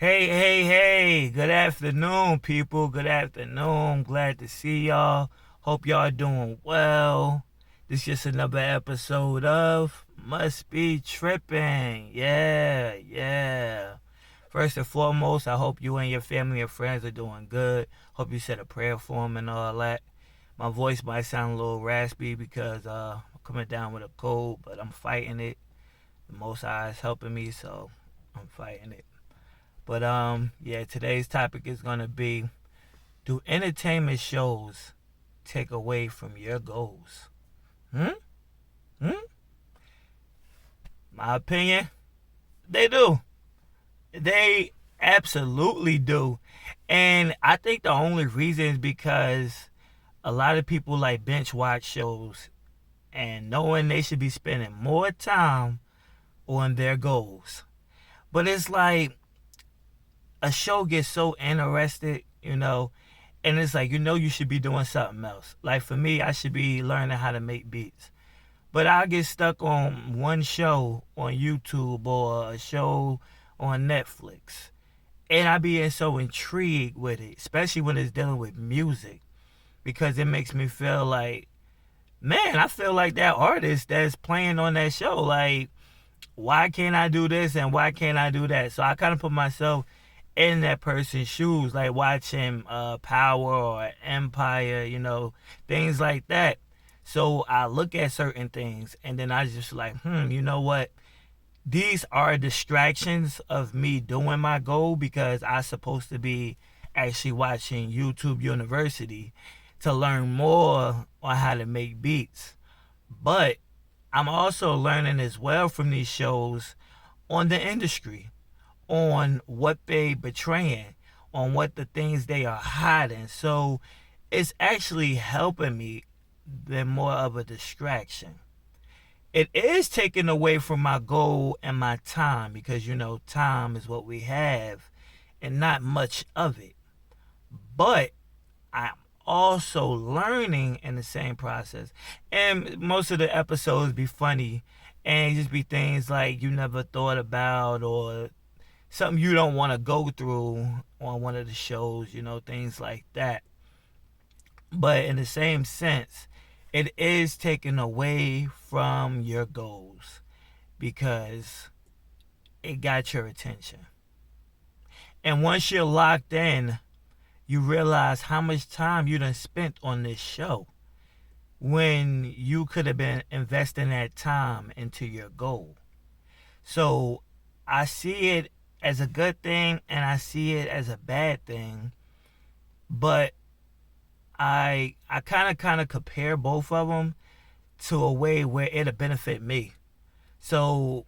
Hey. Good afternoon, people. Good afternoon. Glad to see y'all. Hope y'all doing well. This is just another episode of Must Be Tripping. Yeah. First and foremost, I hope you and your family and friends are doing good. Hope you said a prayer for them and all that. My voice might sound a little raspy because I'm coming down with a cold, but I'm fighting it. The Most High is helping me, so I'm fighting it. But yeah, today's topic is gonna be: do entertainment shows take away from your goals? Hmm? Hmm? My opinion, they do. They absolutely do. And I think the only reason is because a lot of people like bench watch shows and knowing they should be spending more time on their goals. But it's like a show gets so interested, and it's like you should be doing something else. Like for me, I should be learning how to make beats, but I get stuck on one show on YouTube or a show on Netflix, and I be so intrigued with it, especially when it's dealing with music, because it makes me feel like, man, I feel like that artist that's playing on that show. Like, why can't I do this and why can't I do that? So I kind of put myself in that person's shoes, like watching Power or Empire, things like that. So I look at certain things and then I just like, you know what? These are distractions of me doing my goal because I'm supposed to be actually watching YouTube University to learn more on how to make beats. But I'm also learning as well from these shows on the industry, on what they betraying, on what the things they are hiding. So it's actually helping me than more of a distraction. It is taking away from my goal and my time because time is what we have and not much of it. But I'm also learning in the same process. And most of the episodes be funny and just be things like you never thought about or something you don't want to go through on one of the shows, things like that. But in the same sense, it is taken away from your goals because it got your attention. And once you're locked in, you realize how much time you done spent on this show when you could have been investing that time into your goal. So I see it as a good thing and I see it as a bad thing, but I kind of compare both of them to a way where it'll benefit me. So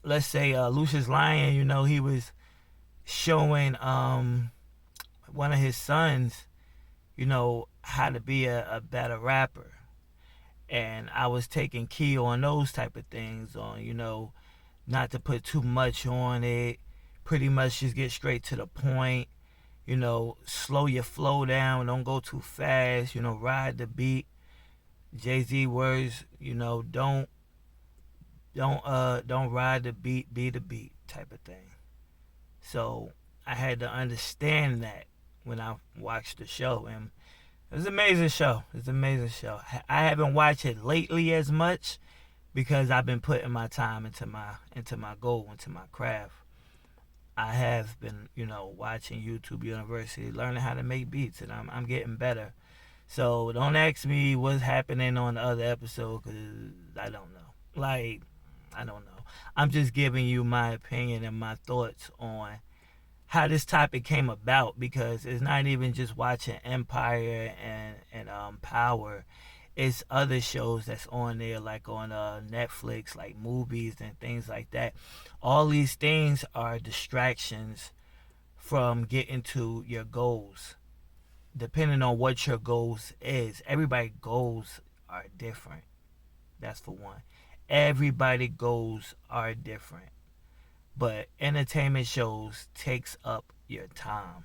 let's say Lucius Lyon, he was showing one of his sons, how to be a better rapper, and I was taking key on those type of things, on not to put too much on it, pretty much just get straight to the point, slow your flow down, don't go too fast, ride the beat. Jay-Z words, don't ride the beat, be the beat type of thing. So I had to understand that when I watched the show, and it's an amazing show. It's an amazing show. I haven't watched it lately as much because I've been putting my time into my goal, into my craft. I have been, watching YouTube University, learning how to make beats, and I'm getting better. So don't ask me what's happening on the other episode because I don't know. Like, I don't know. I'm just giving you my opinion and my thoughts on how this topic came about, because it's not even just watching Empire and Power. It's other shows that's on there, like on Netflix, like movies and things like that. All these things are distractions from getting to your goals, depending on what your goals is. Everybody's goals are different. That's for one. Everybody goals are different. But entertainment shows takes up your time.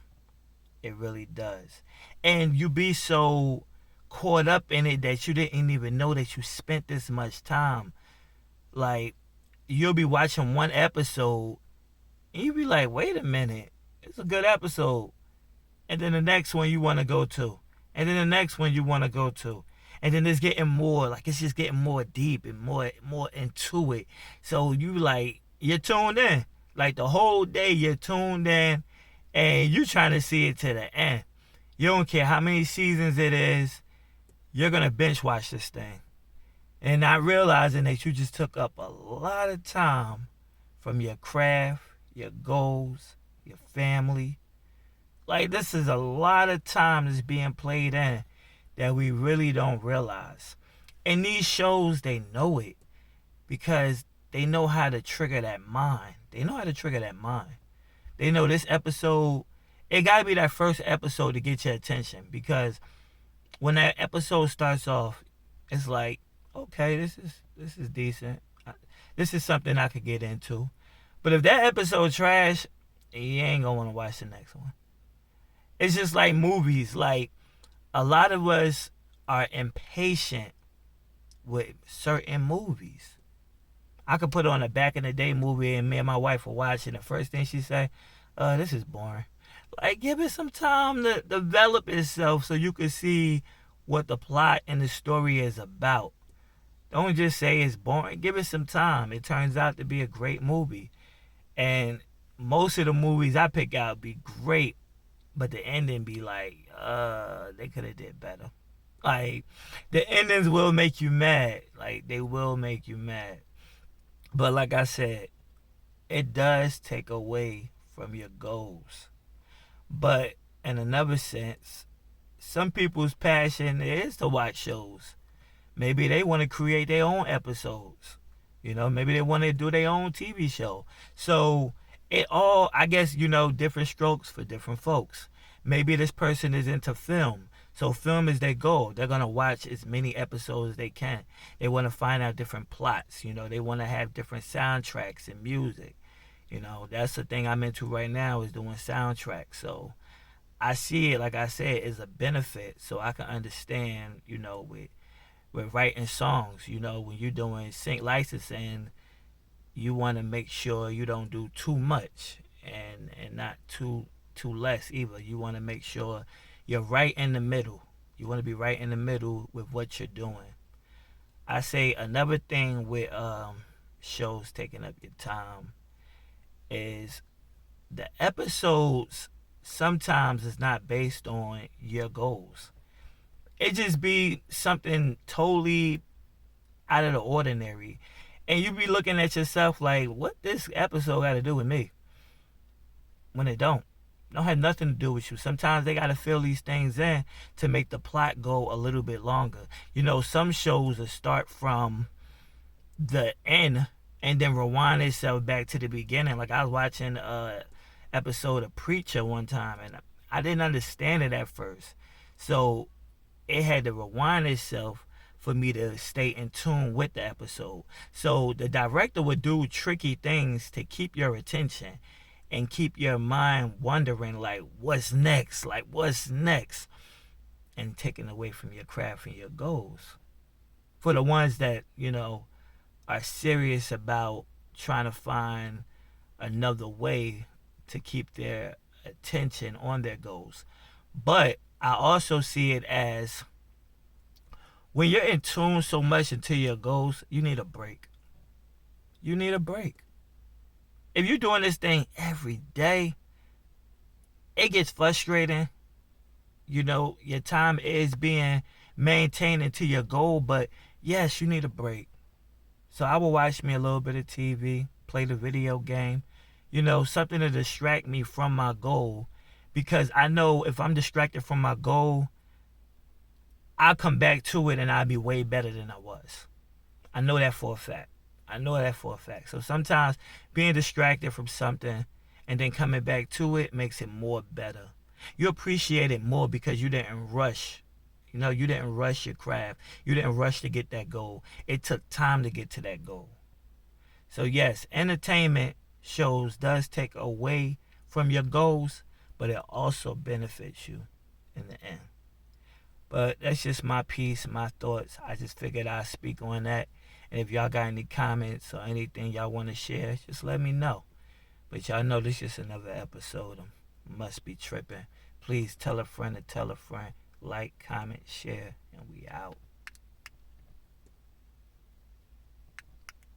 It really does. And you be so caught up in it that you didn't even know that you spent this much time. Like, you'll be watching one episode and you be like, wait a minute. It's a good episode. And then the next one you want to go to. And then the next one you want to go to. And then it's getting more, like it's just getting more deep and more into it. So you're tuned in. Like the whole day you're tuned in and you're trying to see it to the end. You don't care how many seasons it is, you're going to binge watch this thing. And not realizing that you just took up a lot of time from your craft, your goals, your family. Like, this is a lot of time that's being played in that we really don't realize. And these shows, they know it because they know how to trigger that mind. They know how to trigger that mind. They know this episode, it got to be that first episode to get your attention, because when that episode starts off, it's like, okay, this is decent. This is something I could get into. But if that episode trash, you ain't gonna want to watch the next one. It's just like movies. Like, a lot of us are impatient with certain movies. I could put on a back in the day movie and me and my wife will watch it. The first thing she say, this is boring. Like, give it some time to develop itself so you can see what the plot and the story is about. Don't just say it's boring. Give it some time. It turns out to be a great movie. And most of the movies I pick out be great, but the ending be like, they could have did better. Like, the endings will make you mad. Like, they will make you mad. But like I said, it does take away from your goals. But in another sense, some people's passion is to watch shows. Maybe they want to create their own episodes. Maybe they want to do their own TV show. So it all, I guess, different strokes for different folks. Maybe this person is into film. So film is their goal. They're going to watch as many episodes as they can. They want to find out different plots. They want to have different soundtracks and music. That's the thing I'm into right now, is doing soundtracks. So I see it, like I said, as a benefit, so I can understand, with writing songs, when you're doing sync licensing, you want to make sure you don't do too much and not too less either. You want to make sure you're right in the middle. You want to be right in the middle with what you're doing. I say another thing with shows taking up your time is the episodes sometimes is not based on your goals. It just be something totally out of the ordinary. And you be looking at yourself like, what this episode got to do with me? When it don't. It don't have nothing to do with you. Sometimes they got to fill these things in to make the plot go a little bit longer. Some shows will start from the end and then rewind itself back to the beginning. Like, I was watching an episode of Preacher one time, and I didn't understand it at first. So it had to rewind itself for me to stay in tune with the episode. So the director would do tricky things to keep your attention and keep your mind wondering, like, what's next? Like, what's next? And taking away from your craft and your goals. For the ones that, are serious about trying to find another way to keep their attention on their goals. But I also see it as, when you're in tune so much into your goals, you need a break. You need a break. If you're doing this thing every day, it gets frustrating. Your time is being maintained into your goal, but yes, you need a break. So I will watch me a little bit of TV, play the video game, something to distract me from my goal. Because I know if I'm distracted from my goal, I'll come back to it and I'll be way better than I was. I know that for a fact. So sometimes being distracted from something and then coming back to it makes it more better. You appreciate it more because you didn't rush. You didn't rush your craft. You didn't rush to get that goal. It took time to get to that goal. So yes, entertainment shows does take away from your goals, but it also benefits you in the end. But that's just my piece, my thoughts. I just figured I'd speak on that. And if y'all got any comments or anything y'all want to share, just let me know. But y'all know this is just another episode of must be tripping. Please tell a friend to tell a friend. Like, comment, share, and we out.